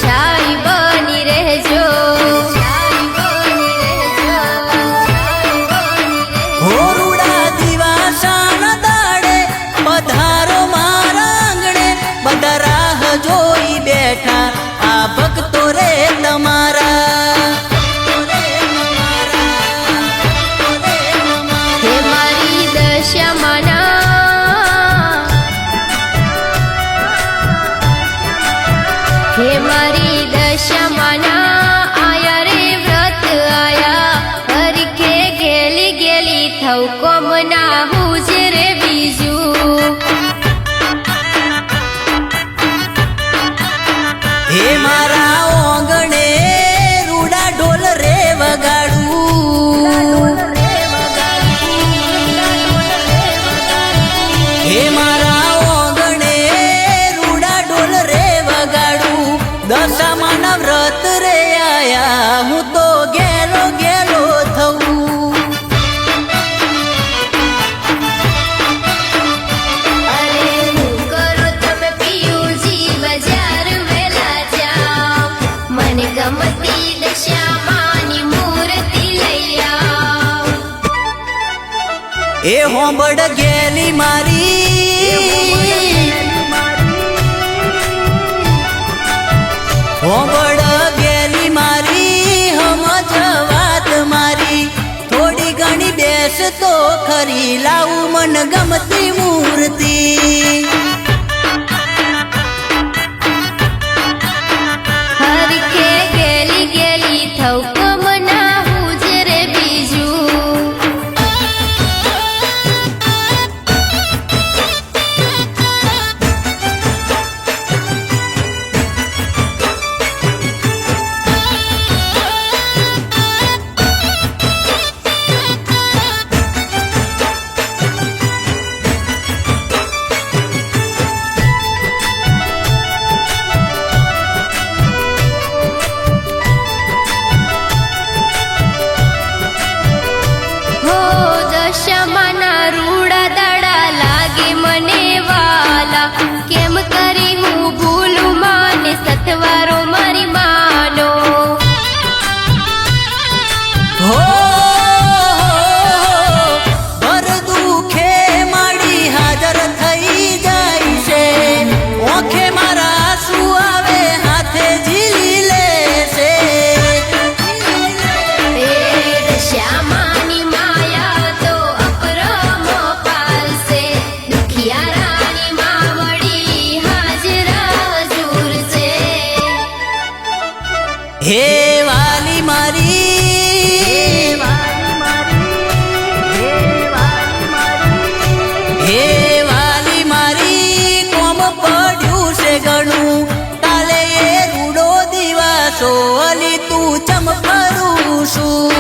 છાઈ બની રહેજો હોરુડા દિવાસાના દાડે પધારો મારા આંગણે બધા રાહ જોઈ બેઠા આ ભક્તો રે તમારા હે મારી દશામાના હે મારી દશામાના આયા રે વ્રત આયા હરખે ગેલી ગેલી થવ કોમ ના હુજ રે બીજું હે મારા ઓંગણે રૂડા ઢોલ રે વગાડું હે મારા ઓંગણે રૂડા ઢોલ રે વગાડું દશામાના વ્રત રે આયા હું તો ગેલો ગેલો થવું અરે હું કરો તમે પિયુજી બજાર વેલા જાઓ મને ગમતી દશામાની મૂર્તિ લઈ આવ એ હોંબડ ગેલી મારી હોંબડ ગેલી મારી હમજ વાત મારી થોડી ઘણી બેસ તો ખરી લાવું મન ગમતી મૂર્તિ હરખે ગેલી ગેલી થવ કોમ ના હુજ રે બીજું હો દશામાના રૂડા દાડા લાગે મને વાલા કેમ કરી હું ભૂલું માને સતવારો મારી માનો હો ભર દુખે માડી હાજર થઈ જાય છે ઓખે મારા આંસુ આવે હાથે ઝીલી લેશે એ દશામાની માયા તો અપરમો પાલશે દુખિયારાની માવડી હાજરા હજૂર છે હે વાલી મારી હે વાલી મારી કોમ પડ્યું છે ઘણું કાલે એ રૂડો દિવાસો અલી તું ચમ ફરું છું